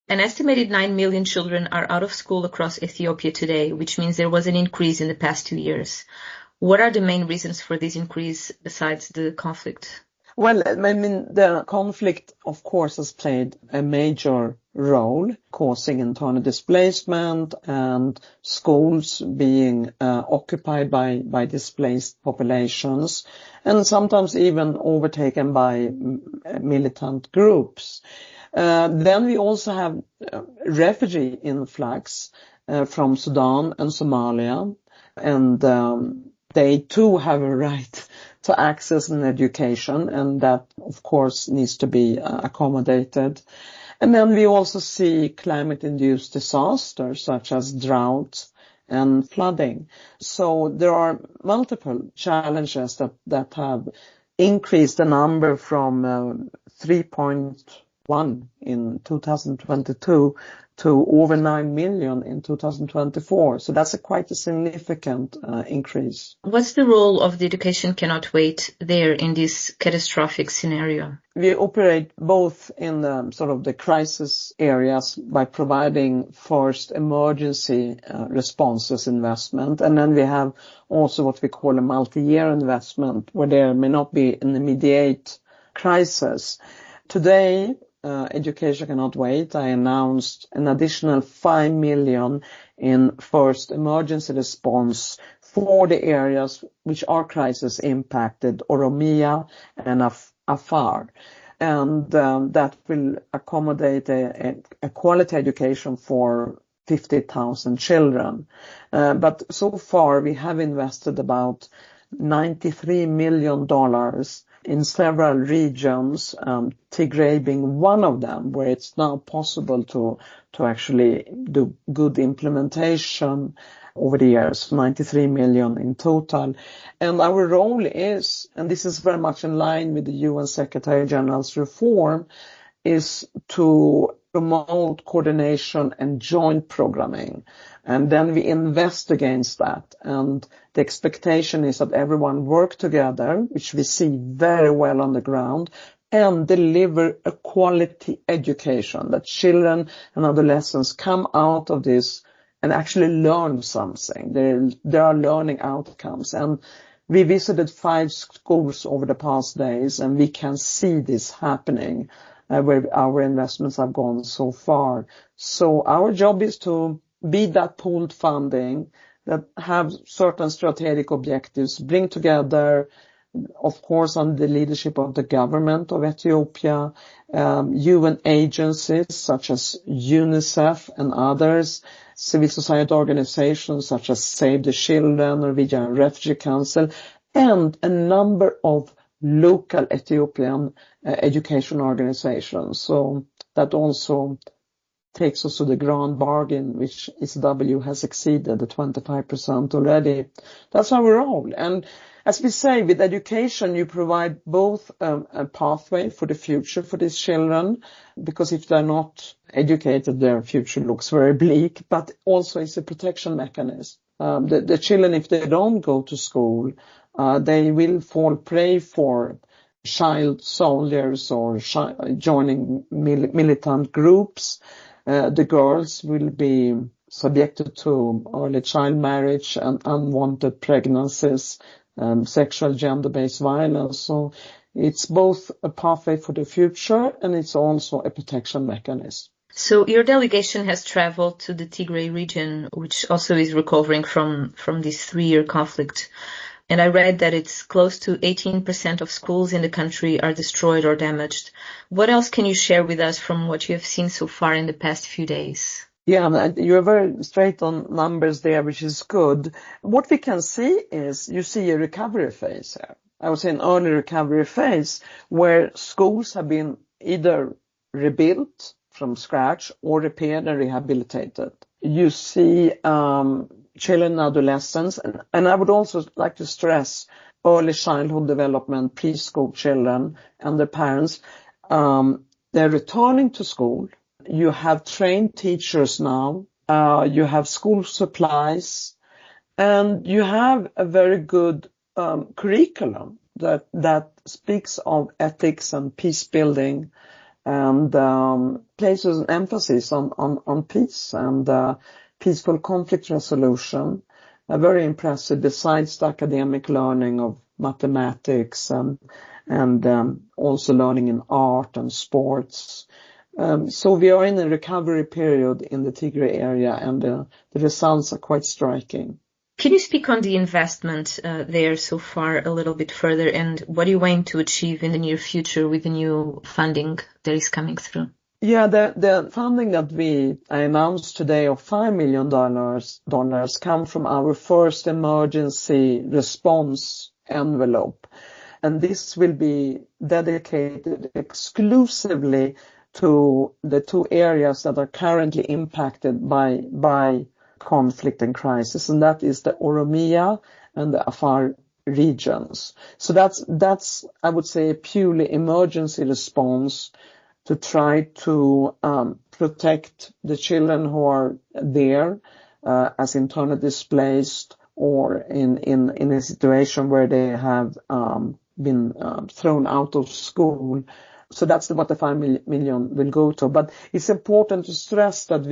An estimated 9 million children are out of school across Ethiopia today, which means there was an increase in the past 2 years. What are the main reasons for this increase besides the conflict? Well, I mean, the conflict, of course, has played a major role, causing internal displacement and schools being occupied by displaced populations, and sometimes even overtaken by militant groups. Then we also have refugee influx from Sudan and Somalia, and they too have a right to access an education, and that, of course, needs to be accommodated. And then we also see climate-induced disasters such as drought and flooding. So there are multiple challenges that have increased the number from 3.1 in 2022 to over 9 million in 2024. So that's quite a significant increase. What's the role of the Education Cannot Wait there in this catastrophic scenario? We operate both in the sort of the crisis areas by providing first emergency responses investment, and then we have also what we call a multi-year investment where there may not be an immediate crisis. Today, Education Cannot Wait, I announced an additional 5 million in first emergency response for the areas which are crisis impacted, Oromia and Afar. And that will accommodate a quality education for 50,000 children. But so far we have invested about $93 million in several regions, Tigray being one of them, where it's now possible to actually do good implementation over the years, 93 million in total. And our role is, and this is very much in line with the UN Secretary General's reform, is to promote coordination and joint programming. And then we invest against that. And the expectation is that everyone work together, which we see very well on the ground, and deliver a quality education, that children and adolescents come out of this and actually learn something. There are learning outcomes. And we visited 5 schools over the past days, and we can see this happening where our investments have gone so far. So our job is to be that pooled funding that have certain strategic objectives, bring together, of course, under the leadership of the government of Ethiopia, UN agencies such as UNICEF and others, civil society organizations such as Save the Children, Norwegian Refugee Council, and a number of local Ethiopian education organizations. So that also takes us to the grand bargain, which ECW has exceeded the 25% already. That's our role. And as we say, with education, you provide both a pathway for the future for these children, because if they're not educated, their future looks very bleak, but also it's a protection mechanism. The children, if they don't go to school, they will fall prey for child soldiers or joining militant groups. The girls will be subjected to early child marriage and unwanted pregnancies, sexual gender-based violence. So it's both a pathway for the future and it's also a protection mechanism. So your delegation has traveled to the Tigray region, which also is recovering from this 3-year conflict. And I read that it's close to 18% of schools in the country are destroyed or damaged. What else can you share with us from what you have seen so far in the past few days? Yeah, you're very straight on numbers there, which is good. What we can see is you see a recovery phase here. I would say an early recovery phase where schools have been either rebuilt from scratch or repaired and rehabilitated. You see children and adolescents, and I would also like to stress early childhood development, preschool children and their parents. They're returning to school. You have trained teachers now. You have school supplies, and you have a very good curriculum that speaks of ethics and peace building and places an emphasis on peace and peaceful conflict resolution. Very impressive, besides the academic learning of mathematics and also learning in art and sports. So we are in a recovery period in the Tigray area, and the results are quite striking. Can you speak on the investment there so far a little bit further, and what do you aim to achieve in the near future with the new funding that is coming through? Yeah, the funding that I announced today of $5 million come from our first emergency response envelope. And this will be dedicated exclusively to the two areas that are currently impacted by conflict and crisis, and that is the Oromia and the Afar regions. So that's I would say a purely emergency response to try to protect the children who are there as internally displaced or in a situation where they have been thrown out of school. So that's what the 5 million will go to. But it's important to stress that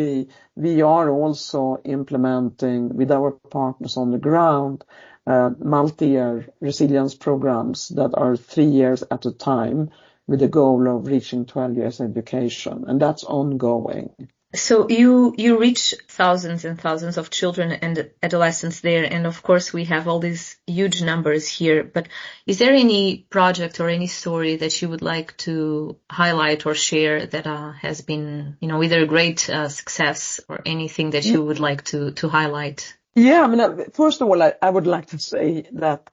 we are also implementing with our partners on the ground multi-year resilience programs that are 3 years at a time, with the goal of reaching 12 years education, and that's ongoing. So you reach thousands and thousands of children and adolescents there, and of course we have all these huge numbers here, but is there any project or any story that you would like to highlight or share that has been, either a great success or anything that you would like to highlight? Yeah, I mean, first of all, I would like to say that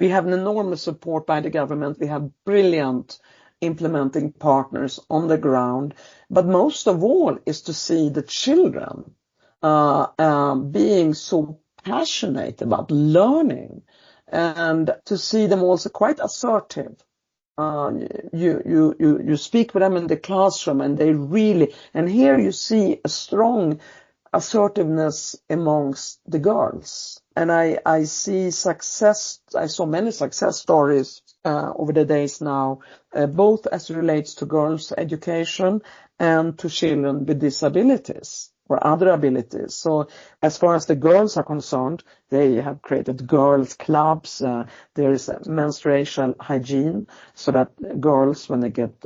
we have an enormous support by the government. We have brilliant implementing partners on the ground. But most of all is to see the children being so passionate about learning, and to see them also quite assertive. You speak with them in the classroom, and they really, and here you see a strong assertiveness amongst the girls. And I see success. I saw many success stories over the days now, both as it relates to girls' education and to children with disabilities or other abilities. So as far as the girls are concerned, they have created girls' clubs. There is menstrual hygiene, so that girls, when they get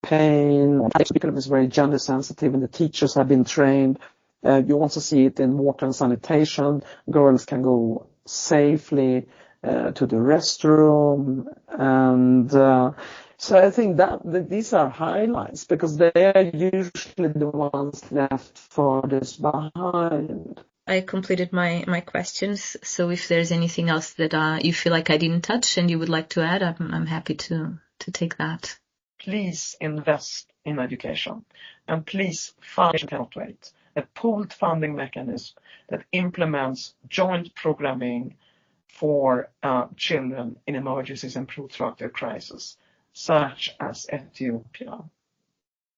pain, curriculum is very gender sensitive, and the teachers have been trained. You also see it in water and sanitation. Girls can go safely to the restroom, and so I think that these are highlights, because they are usually the ones left furthest behind. I completed my questions, so if there's anything else that you feel like I didn't touch and you would like to add, I'm happy to take that. Please invest in education, and please fund cannot wait. A pooled funding mechanism that implements joint programming for children in emergencies and throughout their crisis, such as Ethiopia.